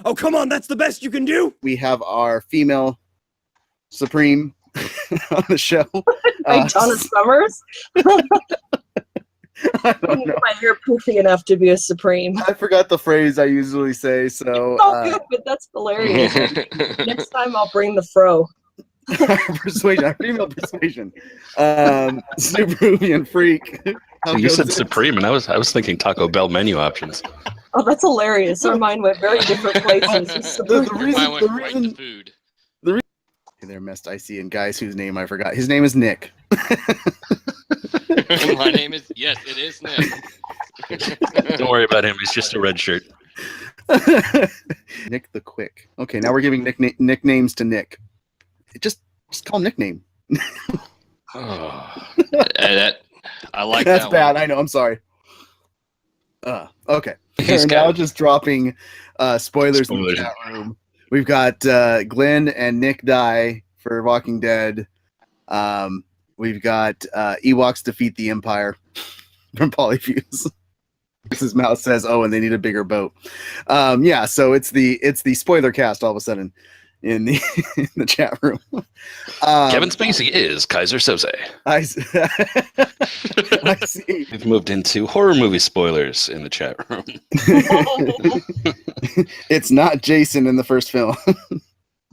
Oh, come on, that's the best you can do. We have our female Supreme on the show. Like Donna Summers? I don't know. My hair poofy enough to be a Supreme. I forgot the phrase I usually say, so... It's all good, but that's hilarious. Next time I'll bring the fro. Persuasion, female persuasion. Superhuman freak. You said Supreme, and I was thinking Taco Bell menu options. Oh, that's hilarious. Our mind went very different places. Mine went right to food. Hey there, Mest Icy, and guys whose name I forgot. His name is Nick. My name is, yes, it is Nick. Don't worry about him. He's just a red shirt. Nick the Quick. Okay, now we're giving nicknames to Nick. Just call him nickname. I like That's that bad. one. I know. I'm sorry. Okay. We're now just dropping spoilers in the chat room. We've got Glenn and Nick die for Walking Dead. We've got Ewoks defeat the Empire from Polyfuse. Mrs. Mouse says, "Oh, and they need a bigger boat." Yeah, so it's the spoiler cast all of a sudden in the chat room. Kevin Spacey is Kaiser Soze. I see. We've moved into horror movie spoilers in the chat room. It's not Jason in the first film.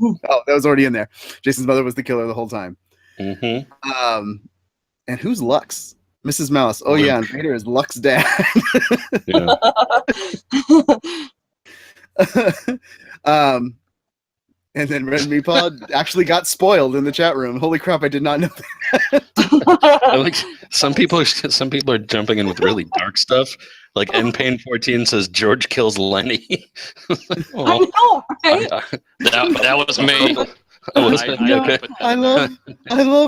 Oh, that was already in there. Jason's mother was the killer the whole time. Mm-hmm. And who's Lux? Mrs. Mouse. Oh, Luke. Yeah, and Vader is Lux's dad. And then Red Meatball actually got spoiled in the chat room. Holy crap, I did not know that. Like some people are jumping in with really dark stuff. Like NPain14 says George kills Lenny. I know, right? That was me. I love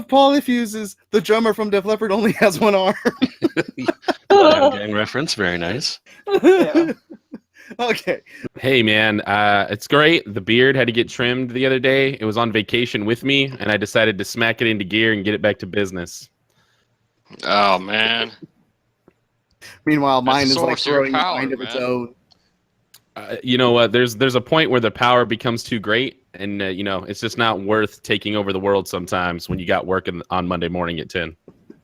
Polyfuses. The drummer from Def Leppard only has one arm. Gang reference, very nice. Yeah. Okay. Hey man, it's great. The beard had to get trimmed the other day. It was on vacation with me, and I decided to smack it into gear and get it back to business. Oh man. Meanwhile, mine is like source of your throwing a power, mind of its man. own. You know what? There's a point where the power becomes too great, and you know it's just not worth taking over the world sometimes when you got work on Monday morning at 10.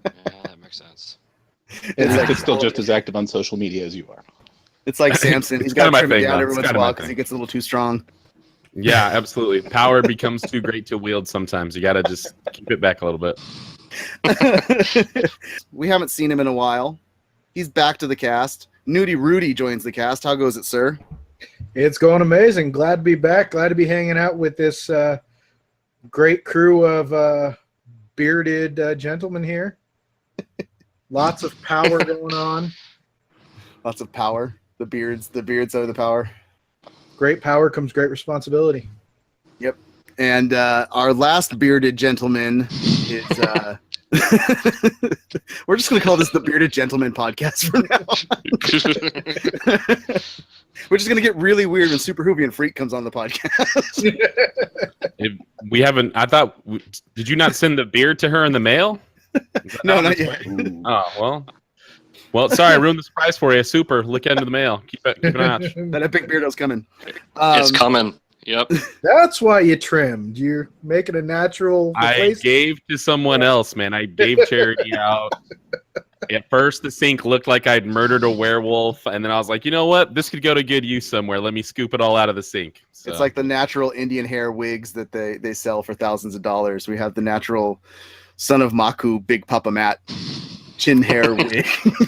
Yeah, that makes sense. It's still just as active on social media as you are. It's like Samson. He's got to trim it down every once in a while because he gets a little too strong. Yeah, absolutely. Power becomes too great to wield sometimes. You got to just keep it back a little bit. We haven't seen him in a while. He's back to the cast. Nudie Rudy joins the cast. How goes it, sir? It's going amazing. Glad to be back. Glad to be hanging out with this great crew of bearded gentlemen here. Lots of power going on. Lots of power. The beards are the power. Great power comes great responsibility. Yep. And our last bearded gentleman is... We're just going to call this the Bearded Gentleman podcast from now on. We're just going to get really weird when Super Hoovy and Freak comes on the podcast. We haven't... I thought... Did you not send the beard to her in the mail? No, not yet. Oh, well... Well, sorry, I ruined the surprise for you. Super. Look into the mail. Keep an eye out. That epic beardo's coming. It's coming. Yep. That's why you trimmed. You're making a natural I gave to someone else, man. I gave charity out. At first, the sink looked like I'd murdered a werewolf, and then I was like, you know what? This could go to good use somewhere. Let me scoop it all out of the sink. So. It's like the natural Indian hair wigs that they sell for thousands of dollars. We have the natural Son of Maku Big Papa Matt chin hair wig.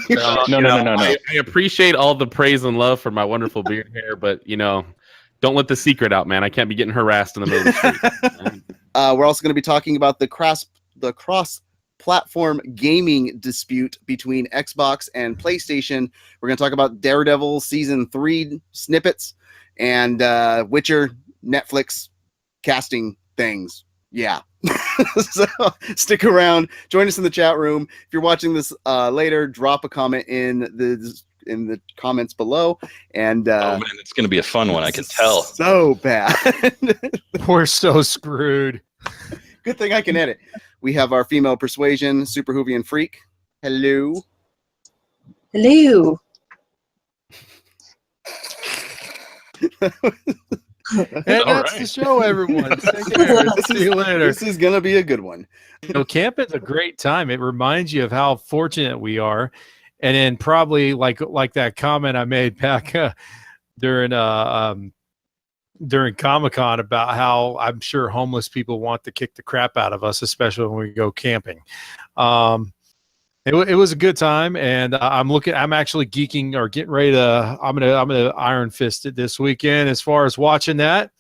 No. I appreciate all the praise and love for my wonderful beard hair, but you know, don't let the secret out, man. I can't be getting harassed in the middle of the street. We're also going to be talking about the cross-platform gaming dispute between Xbox and PlayStation. We're going to talk about Daredevil Season 3 snippets and Witcher Netflix casting things. Yeah. So stick around. Join us in the chat room. If you're watching this later, drop a comment in the comments below. And oh man, it's going to be a fun one. I can tell. So bad. We're so screwed. Good thing I can edit. We have our female persuasion, Super Hoovy and Freak. Hello. Hello. And All that's the right. show, everyone. Take care. See you later. This is gonna be a good one. Camping's a great time. It reminds you of how fortunate we are, and then probably like that comment I made back during Comic-Con about how I'm sure homeless people want to kick the crap out of us, especially when we go camping. It was a good time, and I'm actually geeking or getting ready to. I'm gonna Iron Fist it this weekend. As far as watching that,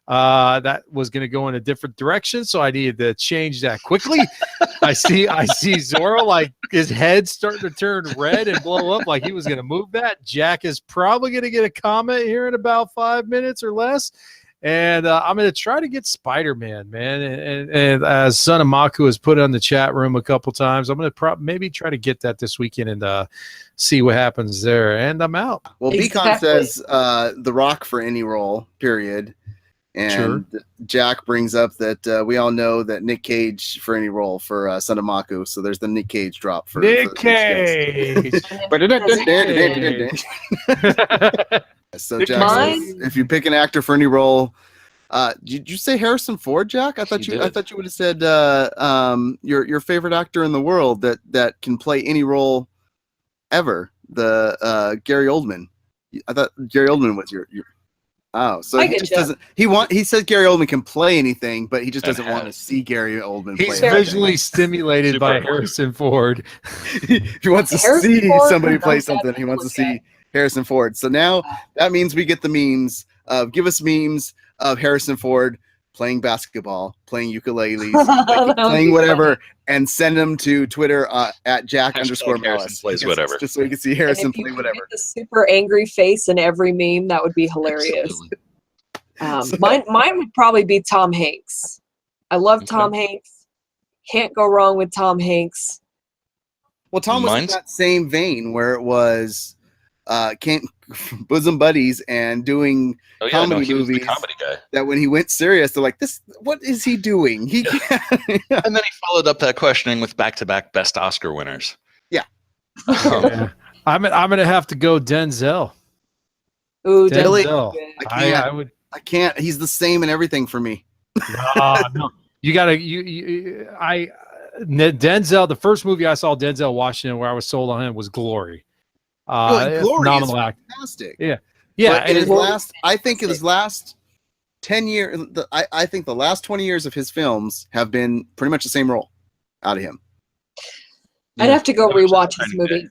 that was gonna go in a different direction, so I needed to change that quickly. I see Zorro, like his head starting to turn red and blow up, like he was gonna move that. Jack is probably gonna get a comment here in about 5 minutes or less. And I'm going to try to get Spider-Man, man. And as Son of Maku has put it on the chat room a couple times, I'm going to maybe try to get that this weekend and see what happens there. And I'm out. Well, Beacon says The Rock for any role, period. And Jack brings up that we all know that Nick Cage for any role for Son of Maku. So there's the Nick Cage drop for Nick Cage. So Jack says, if you pick an actor for any role, did you say Harrison Ford, Jack? I thought you would have said your favorite actor in the world that can play any role ever. The Gary Oldman. I thought Gary Oldman was your oh, so he just doesn't. He says Gary Oldman can play anything, but he just doesn't want to see Gary Oldman. He's play visually stimulated by Harrison Ford. He wants to see somebody play something. He wants to see Harrison Ford. So now that means we get the memes of give us memes of Harrison Ford playing basketball, playing ukuleles, playing whatever, and send them to Twitter at Jack_Malice. Plays whatever. Just so you can see Harrison play whatever. The super angry face in every meme, that would be hilarious. Mine would probably be Tom Hanks. I love Tom Hanks. Can't go wrong with Tom Hanks. Well, Tom was in that same vein where it was can't bosom buddies and doing comedy movies. The comedy guy. That when he went serious, they're like, "This, what is he doing?" He can't. And then he followed up that questioning with back-to-back best Oscar winners. Yeah. I'm gonna have to go Denzel. Ooh, Denzel. I can't. He's the same in everything for me. No. You gotta Denzel. The first movie I saw Denzel Washington where I was sold on him was Glory. Glory phenomenal is act. fantastic. Yeah. But in his last 10 years, I think the last 20 years of his films have been pretty much the same role out of him. I'd have to go rewatch this movie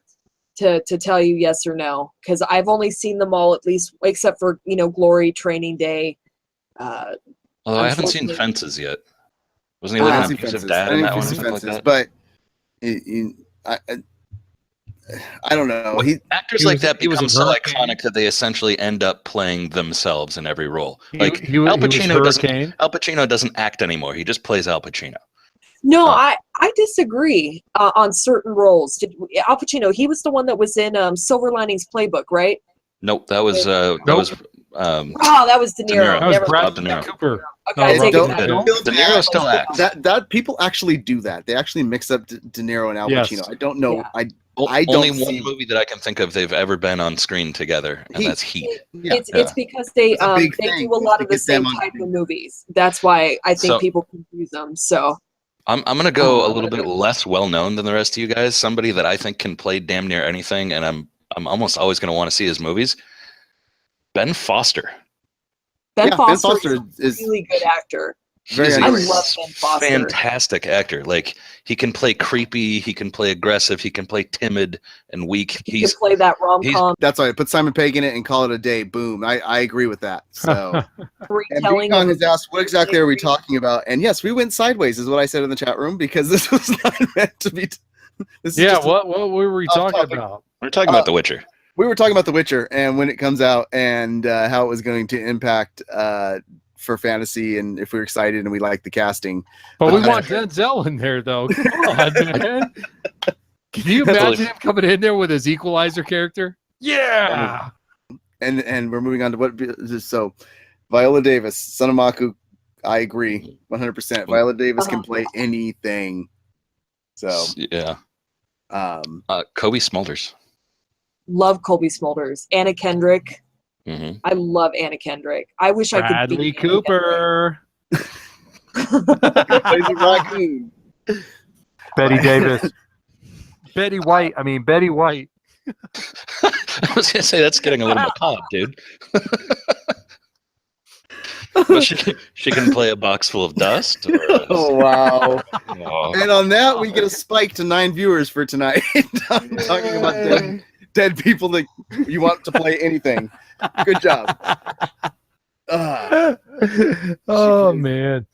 to tell you yes or no, because I've only seen them all, at least except for Glory, Training Day. Although I haven't seen Fences yet. Wasn't he like an abusive dad in that one? Like that? But I don't know. Actors like that become so iconic that they essentially end up playing themselves in every role. Al Pacino doesn't act anymore. He just plays Al Pacino. No, I disagree on certain roles. Al Pacino, he was the one that was in Silver Linings Playbook, right? Nope, that was that was De Niro. That was Brad De Niro. Cooper. Okay, De Niro still acts. That people actually do that. They actually mix up De Niro and Al Pacino. I don't know. Yeah. Only one movie that I can think of they've ever been on screen together, and that's Heat. It's because they do a lot of the same type of movies. That's why I think people confuse them. So I'm gonna go a little bit less well known than the rest of you guys. Somebody that I think can play damn near anything, and I'm almost always gonna want to see his movies. Ben Foster. Ben Foster is a really good actor. I love Ben Foster. Fantastic actor. Like, he can play creepy, he can play aggressive, he can play timid and weak. He can play that rom-com. That's why I put Simon Pegg in it and call it a day. Boom. I agree with that. So and Beacon has asked, what exactly are we talking about? And yes, we went sideways is what I said in the chat room, because this was not meant to be what were we talking about? We're talking about The Witcher. We were talking about The Witcher and when it comes out and how it was going to impact for fantasy, and if we're excited and we like the casting. But we want Denzel in there, though. Come on, man. Can you imagine him coming in there with his Equalizer character? Yeah. And we're moving on to what. So, Viola Davis, Son of Maku. I agree, 100%. Viola Davis can play anything. So yeah. Kobe Smulders. Love Colby Smulders. Anna Kendrick. Mm-hmm. I love Anna Kendrick. I wish I could Bradley be Anna Cooper. Plays a raccoon. Betty Davis. Betty White. I mean, Betty White. I was gonna say that's getting a little macabre, dude. But she can play a box full of dust. Or Oh wow! Oh. And on that, we get a spike to 9 viewers for tonight. I'm talking about dead people that you want to play anything. Good job. Oh man.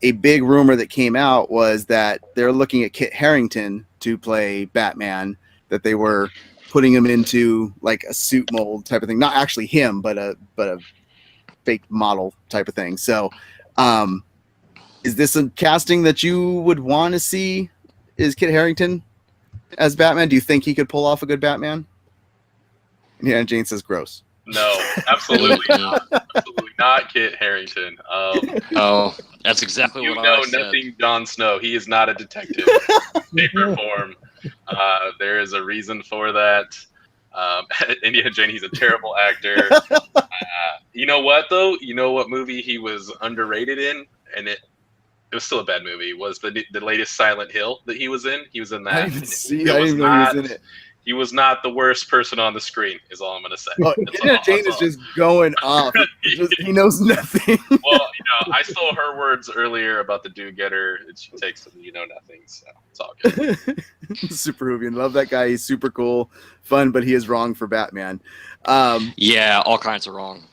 A big rumor that came out was that they're looking at Kit Harington to play Batman. That they were putting him into like a suit mold type of thing. Not actually him, but a fake model type of thing. So, is this a casting that you would want to see? Is Kit Harington as Batman? Do you think he could pull off a good Batman? Yeah, Jane says gross. No, absolutely not. Absolutely not Kit Harington. Oh, that's exactly what I said. Nothing Jon Snow. He is not a detective. Paper form. There is a reason for that. Indiana Jane, he's a terrible actor. You know what, though? You know what movie he was underrated in? And it was still a bad movie. Was the latest Silent Hill that he was in? He was in that. I didn't know he was in it. He was not the worst person on the screen, is all I'm going to say. Oh, Indiana Jane is just going off. He knows nothing. Well, I stole her words earlier about the do-getter, and she takes them, nothing, so it's all good. Super Hoovian. Love that guy. He's super cool, fun, but he is wrong for Batman. Yeah, all kinds of wrong.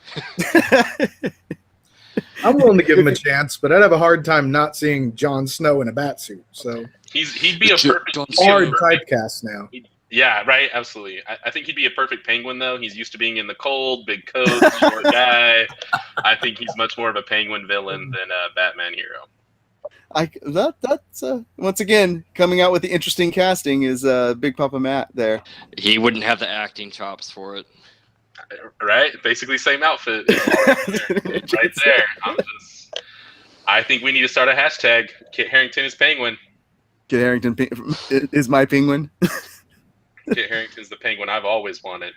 I'm willing to give him a chance, but I'd have a hard time not seeing Jon Snow in a bat suit. So he'd be a perfect hard typecast now. Yeah, right. Absolutely. I think he'd be a perfect Penguin, though. He's used to being in the cold, big coat, short guy. I think he's much more of a Penguin villain than a Batman hero. That's once again coming out with the interesting casting is Big Papa Matt there. He wouldn't have the acting chops for it. Right? Basically, same outfit. Right there. I think we need to start a hashtag. Kit Harington is Penguin. Kit Harington is my Penguin. Kit Harington's the Penguin I've always wanted.